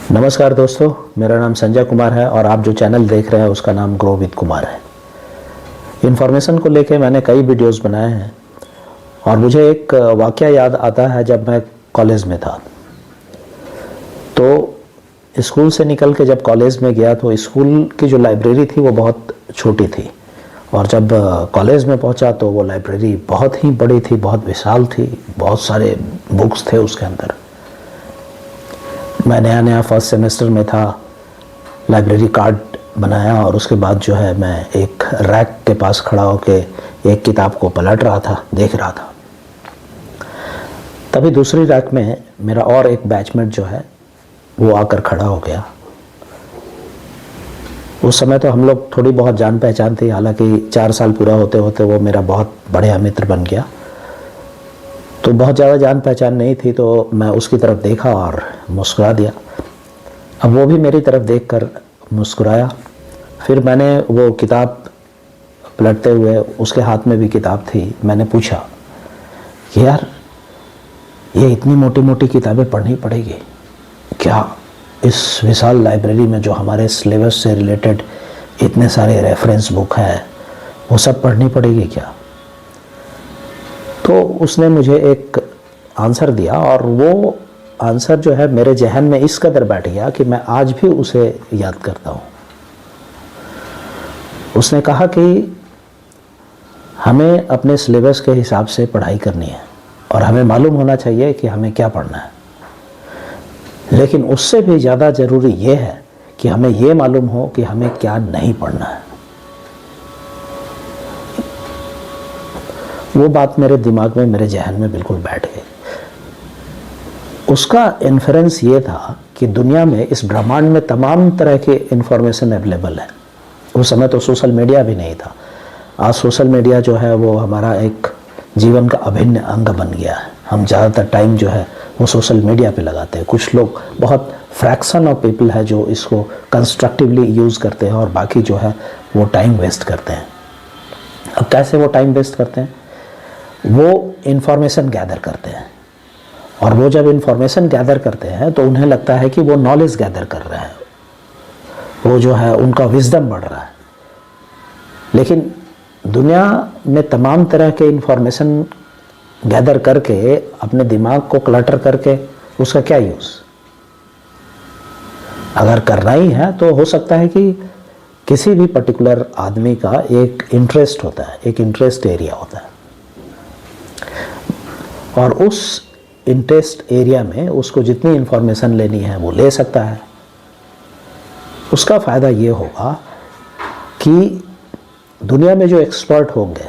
नमस्कार दोस्तों, मेरा नाम संजय कुमार है और आप जो चैनल देख रहे हैं उसका नाम ग्रो विद कुमार है। इन्फॉर्मेशन को लेके मैंने कई वीडियोस बनाए हैं और मुझे एक वाकया याद आता है। जब मैं कॉलेज में था तो स्कूल से निकल के जब कॉलेज में गया तो स्कूल की जो लाइब्रेरी थी वो बहुत छोटी थी और जब कॉलेज में पहुंचा तो वो लाइब्रेरी बहुत ही बड़ी थी, बहुत विशाल थी, बहुत सारे बुक्स थे उसके अंदर। मैं नया फर्स्ट सेमेस्टर में था, लाइब्रेरी कार्ड बनाया और उसके बाद जो है मैं एक रैक के पास खड़ा होके एक किताब को पलट रहा था, देख रहा था। तभी दूसरी रैक में मेरा और एक बैचमेट जो है वो आकर खड़ा हो गया। उस समय तो हम लोग थोड़ी बहुत जान पहचान थी, हालांकि 4 साल पूरा होते होते वो मेरा बहुत बढ़िया मित्र बन गया। तो बहुत ज़्यादा जान पहचान नहीं थी तो मैं उसकी तरफ देखा और मुस्कुरा दिया। अब वो भी मेरी तरफ देखकर मुस्कुराया। फिर मैंने वो किताब पलटते हुए, उसके हाथ में भी किताब थी, मैंने पूछा कि यार ये इतनी मोटी मोटी किताबें पढ़नी पड़ेगी क्या? इस विशाल लाइब्रेरी में जो हमारे सिलेबस से रिलेटेड इतने सारे रेफरेंस बुक है वो सब पढ़नी पड़ेगी क्या? तो उसने मुझे एक आंसर दिया और वो आंसर जो है मेरे जहन में इस कदर बैठ गया कि मैं आज भी उसे याद करता हूँ। उसने कहा कि हमें अपने सिलेबस के हिसाब से पढ़ाई करनी है और हमें मालूम होना चाहिए कि हमें क्या पढ़ना है, लेकिन उससे भी ज़्यादा ज़रूरी ये है कि हमें ये मालूम हो कि हमें क्या नहीं पढ़ना है। वो बात मेरे दिमाग में, मेरे जहन में बिल्कुल बैठ गई। उसका इन्फरेंस ये था कि दुनिया में, इस ब्रह्मांड में तमाम तरह के इन्फॉर्मेशन अवेलेबल है। उस समय तो सोशल मीडिया भी नहीं था। आज सोशल मीडिया जो है वो हमारा एक जीवन का अभिन्न अंग बन गया है। हम ज़्यादातर टाइम जो है वो सोशल मीडिया पे लगाते हैं। कुछ लोग, बहुत फ्रैक्शन ऑफ पीपल है जो इसको कंस्ट्रक्टिवली यूज़ करते हैं और बाकी जो है वो टाइम वेस्ट करते हैं। अब कैसे वो टाइम वेस्ट करते हैं? वो इन्फॉर्मेशन गैदर करते हैं और वो जब इन्फॉर्मेशन गैदर करते हैं तो उन्हें लगता है कि वो नॉलेज गैदर कर रहे हैं, वो जो है उनका विजडम बढ़ रहा है। लेकिन दुनिया में तमाम तरह के इन्फॉर्मेशन गैदर करके अपने दिमाग को क्लटर करके उसका क्या यूज़? अगर करना ही है तो हो सकता है कि किसी भी पर्टिकुलर आदमी का एक इंटरेस्ट होता है, एक इंटरेस्ट एरिया होता है और उस इंटरेस्ट एरिया में उसको जितनी इन्फॉर्मेशन लेनी है वो ले सकता है। उसका फ़ायदा ये होगा कि दुनिया में जो एक्सपर्ट होंगे,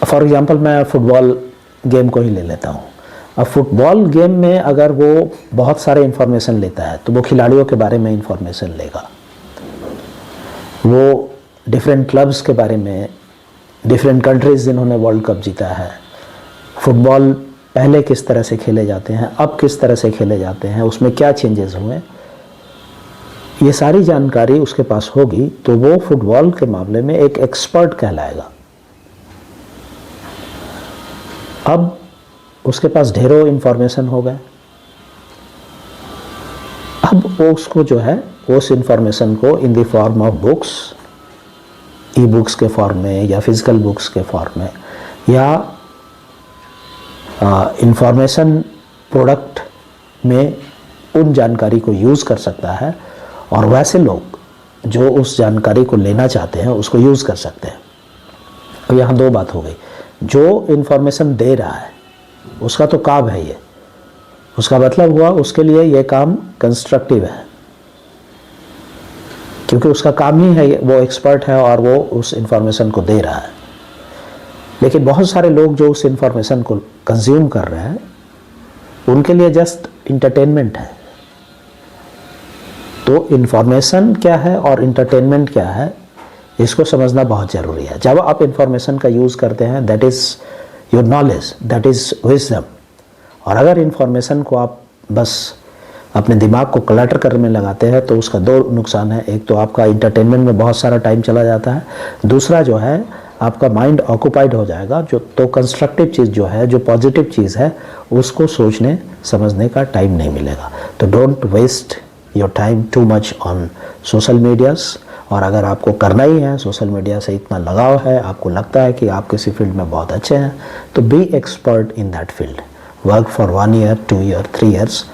फॉर एग्जांपल मैं फुटबॉल गेम को ही ले लेता हूँ। अब फुटबॉल गेम में अगर वो बहुत सारे इन्फॉर्मेशन लेता है तो वो खिलाड़ियों के बारे में इन्फॉर्मेशन लेगा, वो डिफरेंट क्लब्स के बारे में, डिफरेंट कंट्रीज़ जिन्होंने वर्ल्ड कप जीता है, फुटबॉल पहले किस तरह से खेले जाते हैं, अब किस तरह से खेले जाते हैं, उसमें क्या चेंजेस हुए, ये सारी जानकारी उसके पास होगी तो वो फुटबॉल के मामले में एक एक्सपर्ट कहलाएगा। अब उसके पास ढेरों इन्फॉर्मेशन हो गए। अब वो उसको जो है उस इन्फॉर्मेशन को in the form of books, e books के फॉर्म में या फिजिकल बुक्स के फॉर्म में या इंफॉर्मेशन प्रोडक्ट में उन जानकारी को यूज़ कर सकता है और वैसे लोग जो उस जानकारी को लेना चाहते हैं उसको यूज़ कर सकते हैं। अब यहाँ 2 बात हो गई। जो इन्फॉर्मेशन दे रहा है उसका तो काम है ये, उसका मतलब हुआ उसके लिए ये काम कंस्ट्रक्टिव है क्योंकि उसका काम ही है, वो एक्सपर्ट है और वो उस इन्फॉर्मेशन को दे रहा है। लेकिन बहुत सारे लोग जो उस इन्फॉर्मेशन को कंज्यूम कर रहे हैं उनके लिए जस्ट इंटरटेनमेंट है। तो इन्फॉर्मेशन क्या है और इंटरटेनमेंट क्या है इसको समझना बहुत ज़रूरी है। जब आप इन्फॉर्मेशन का यूज़ करते हैं, that is your knowledge, that is wisdom. और अगर इन्फॉर्मेशन को आप बस अपने दिमाग को क्लटर करने में लगाते हैं तो उसका 2 नुकसान है। एक तो आपका इंटरटेनमेंट में बहुत सारा टाइम चला जाता है, दूसरा जो है आपका माइंड ऑक्यूपाइड हो जाएगा, जो तो कंस्ट्रक्टिव चीज़ जो है, जो पॉजिटिव चीज़ है, उसको सोचने समझने का टाइम नहीं मिलेगा। तो don't waste your time too much on social medias. और अगर आपको करना ही है, सोशल मीडिया से इतना लगाव है, आपको लगता है कि आप किसी फील्ड में बहुत अच्छे हैं, तो be expert in that field. Work for 1 year, 2 year, 3 years.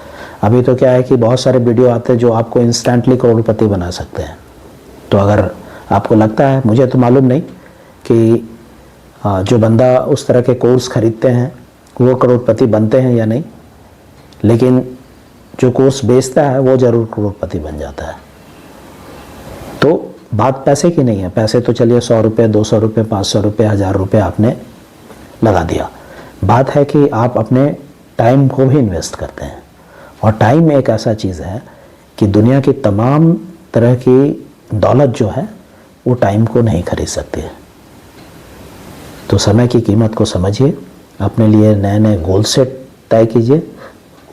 अभी तो क्या है कि बहुत सारे वीडियो आते हैं जो आपको इंस्टेंटली करोड़पति बना सकते हैं। तो अगर आपको लगता है, मुझे तो मालूम नहीं कि जो बंदा उस तरह के कोर्स खरीदते हैं वो करोड़पति बनते हैं या नहीं, लेकिन जो कोर्स बेचता है वो ज़रूर करोड़पति बन जाता है। तो बात पैसे की नहीं है, पैसे तो चलिए 100 रुपये, 200 रुपये, 500 रुपये, 1000 रुपये आपने लगा दिया। बात है कि आप अपने टाइम को भी इन्वेस्ट करते हैं, और टाइम एक ऐसा चीज़ है कि दुनिया की तमाम तरह की दौलत जो है वो टाइम को नहीं खरीद सकती है। तो समय की कीमत को समझिए, अपने लिए नए नए गोल सेट तय कीजिए,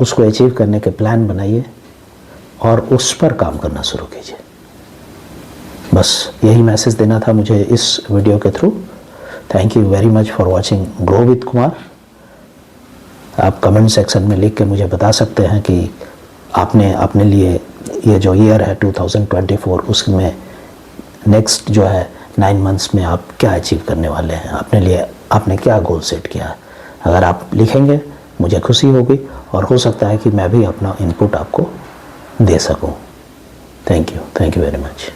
उसको अचीव करने के प्लान बनाइए और उस पर काम करना शुरू कीजिए। बस यही मैसेज देना था मुझे इस वीडियो के through. Thank you very much for watching grow with Kumar. आप कमेंट सेक्शन में लिख के मुझे बता सकते हैं कि आपने अपने लिए ये जो ईयर है 2024, उसमें नेक्स्ट जो है 9 मंथ्स में आप क्या अचीव करने वाले हैं, अपने लिए आपने क्या गोल सेट किया है। अगर आप लिखेंगे मुझे खुशी होगी, और हो सकता है कि मैं भी अपना इनपुट आपको दे सकूं। Thank you very much.